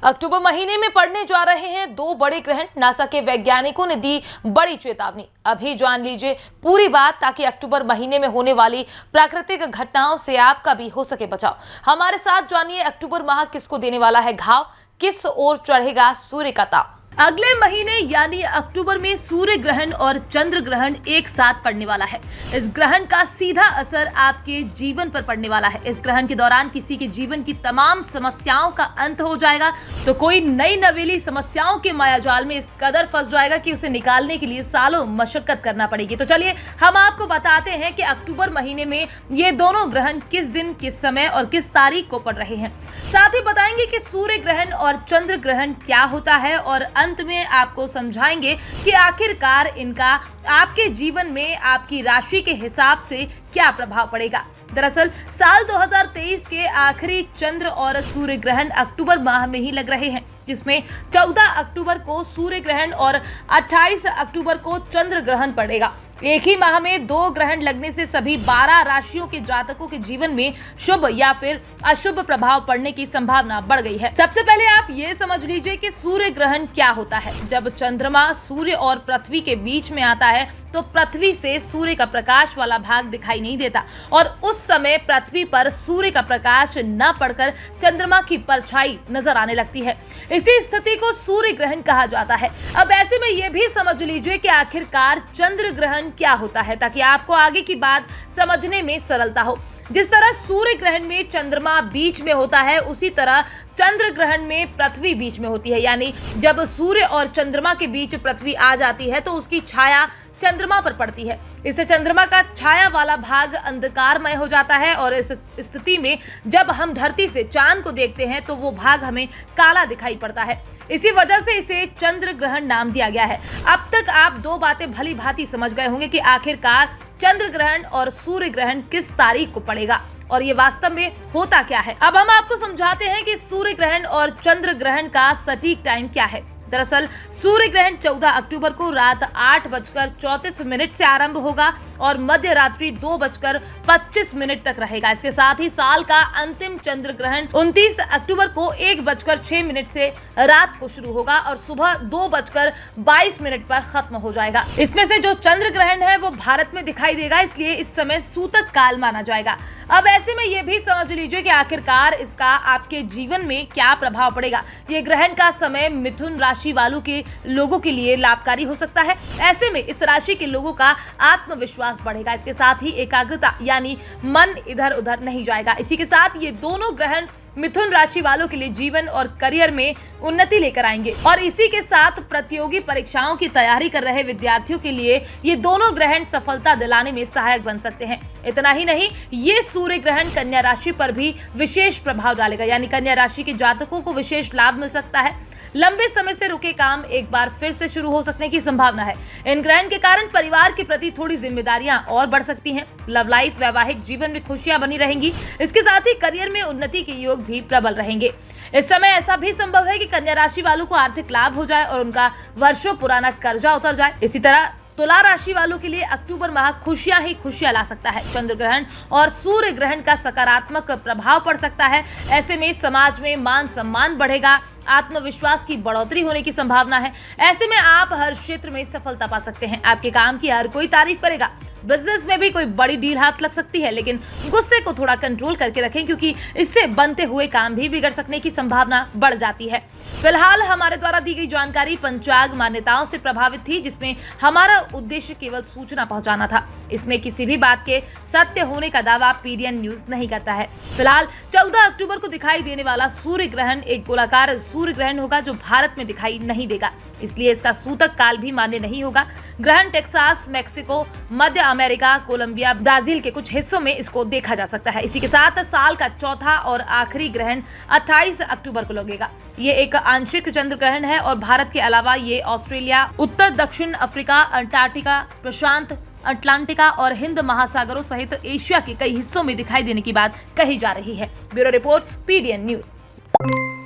अक्टूबर महीने में पड़ने जा रहे हैं दो बड़े ग्रहण। नासा के वैज्ञानिकों ने दी बड़ी चेतावनी। अभी जान लीजिए पूरी बात, ताकि अक्टूबर महीने में होने वाली प्राकृतिक घटनाओं से आपका भी हो सके बचाव। हमारे साथ जानिए अक्टूबर माह किसको देने वाला है घाव, किस ओर चढ़ेगा सूर्य का ताप। अगले महीने यानी अक्टूबर में सूर्य ग्रहण और चंद्र ग्रहण एक साथ पड़ने वाला है। इस ग्रहण का सीधा असर आपके जीवन पर पड़ने वाला है। इस ग्रहण के दौरान किसी के जीवन की तमाम समस्याओं का अंत हो जाएगा, तो कोई नई नवेली समस्याओं के मायाजाल में इस कदर फंस जाएगा कि उसे निकालने के लिए सालों मशक्कत करना पड़ेगी। तो चलिए हम आपको बताते हैं कि अक्टूबर महीने में ये दोनों ग्रहण किस दिन, किस समय और किस तारीख को पड़ रहे हैं। साथ ही बताएंगे कि सूर्य ग्रहण और चंद्र ग्रहण क्या होता है और अंत में आपको समझाएंगे कि आखिरकार इनका आपके जीवन में आपकी राशि के हिसाब से क्या प्रभाव पड़ेगा। दरअसल साल 2023 के आखिरी चंद्र और सूर्य ग्रहण अक्टूबर माह में ही लग रहे हैं, जिसमें 14 अक्टूबर को सूर्य ग्रहण और 28 अक्टूबर को चंद्र ग्रहण पड़ेगा। एक ही माह में दो ग्रहण लगने से सभी 12 राशियों के जातकों के जीवन में शुभ या फिर अशुभ प्रभाव पड़ने की संभावना बढ़ गई है। सबसे पहले आप ये समझ लीजिए कि सूर्य ग्रहण क्या होता है। जब चंद्रमा सूर्य और पृथ्वी के बीच में आता है तो पृथ्वी से सूर्य का प्रकाश वाला भाग दिखाई नहीं देता और उस समय पृथ्वी पर सूर्य का प्रकाश न पड़कर चंद्रमा की परछाई नजर आने लगती है। इसी स्थिति को सूर्य ग्रहण कहा जाता है। अब ऐसे में यह भी समझ लीजिए कि आखिरकार चंद्र ग्रहण क्या होता है, ताकि आपको आगे की बात समझने में सरलता हो। जिस तरह सूर्य ग्रहण में चंद्रमा बीच में होता है, उसी तरह चंद्र ग्रहण में पृथ्वी बीच में होती है। यानी जब सूर्य और चंद्रमा के बीच पृथ्वी आ जाती है तो उसकी छाया चंद्रमा पर पड़ती है। इससे चंद्रमा का छाया वाला भाग अंधकारमय हो जाता है और इस स्थिति में जब हम धरती से चांद को देखते हैं तो वो भाग हमें काला दिखाई पड़ता है। इसी वजह से इसे चंद्र ग्रहण नाम दिया गया है। अब तक आप दो बातें भली भांति समझ गए होंगे कि आखिरकार चंद्र ग्रहण और सूर्य ग्रहण किस तारीख को पड़ेगा और ये वास्तव में होता क्या है। अब हम आपको समझाते हैं कि सूर्य ग्रहण और चंद्र ग्रहण का सटीक टाइम क्या है। दरअसल सूर्य ग्रहण 14 अक्टूबर को रात 8:34 से आरंभ होगा और मध्य रात्रि 2:25 तक रहेगा। इसके साथ ही साल का अंतिम चंद्र ग्रहण 29 अक्टूबर को 1:06 से रात को शुरू होगा और सुबह 2:22 पर खत्म हो जाएगा। इसमें से जो चंद्र ग्रहण है वो भारत में दिखाई देगा, इसलिए इस समय सूतक काल माना जाएगा। अब ऐसे में ये भी समझ लीजिए कि आखिरकार इसका आपके जीवन में क्या प्रभाव पड़ेगा। ये ग्रहण का समय मिथुन राशि वालों के लोगों के लिए लाभकारी हो सकता है। ऐसे में इस राशि के लोगों का आत्मविश्वास बढ़ेगा। इसके साथ ही एकाग्रता यानी मन इधर उधर नहीं जाएगा। इसी के साथ ये दोनों ग्रहण मिथुन राशि वालों के लिए जीवन और करियर में उन्नति लेकर आएंगे और इसी के साथ प्रतियोगी परीक्षाओं की तैयारी कर रहे विद्यार्थियों के लिए ये दोनों ग्रहण सफलता दिलाने में सहायक बन सकते हैं। इतना ही नहीं, ये सूर्य ग्रहण कन्या राशि पर भी विशेष प्रभाव डालेगा, यानी कन्या राशि के जातकों को विशेष लाभ मिल सकता है। लंबे समय से रुके काम एक बार फिर से शुरू हो सकने की संभावना है। इन ग्रहण के कारण परिवार के प्रति थोड़ी जिम्मेदारियां और बढ़ सकती हैं। लव लाइफ, वैवाहिक जीवन में खुशियां बनी रहेंगी। इसके साथ ही करियर में उन्नति के योग भी प्रबल रहेंगे। इस समय ऐसा भी संभव है कि कन्या राशि वालों को आर्थिक लाभ हो जाए और उनका वर्षों पुराना कर्जा उतर जाए। इसी तरह तुला राशि वालों के लिए अक्टूबर माह खुशियां ही खुशियां ला सकता है। चंद्र ग्रहण और सूर्य ग्रहण का सकारात्मक प्रभाव पड़ सकता है। ऐसे में समाज में मान सम्मान बढ़ेगा, आत्मविश्वास की बढ़ोतरी होने की संभावना है। ऐसे में आप हर क्षेत्र में सफलता पा सकते हैं। आपके काम की हर कोई तारीफ करेगा। बिजनेस में भी कोई बड़ी डील हाथ लग सकती है, लेकिन गुस्से को थोड़ा कंट्रोल करके रखें, क्योंकि इससे बनते हुए काम भी बिगड़ सकने की संभावना बढ़ जाती है। फिलहाल हमारे द्वारा दी गई जानकारी पंचांग मान्यताओं से प्रभावित थी, जिसमें हमारा उद्देश्य केवल सूचना पहुंचाना था। इसमें किसी भी बात के सत्य होने का दावा पीडीएन न्यूज नहीं करता है। फिलहाल 14 अक्टूबर को दिखाई देने वाला सूर्य ग्रहण एक गोलाकार सूर्य ग्रहण होगा जो भारत में दिखाई नहीं देगा, इसलिए इसका सूतक काल भी मान्य नहीं होगा। ग्रहण टेक्सास, मेक्सिको, मध्य अमेरिका, कोलंबिया, ब्राजील के कुछ हिस्सों में इसको देखा जा सकता है। इसी के साथ साल का चौथा और आखिरी ग्रहण 28 अक्टूबर को लगेगा। ये एक आंशिक चंद्र ग्रहण है और भारत के अलावा ये ऑस्ट्रेलिया, उत्तर दक्षिण अफ्रीका, अंटार्कटिका, प्रशांत अटलांटिका और हिंद महासागरों सहित एशिया के कई हिस्सों में दिखाई देने की बात कही जा रही है। Bureau report, PDN news.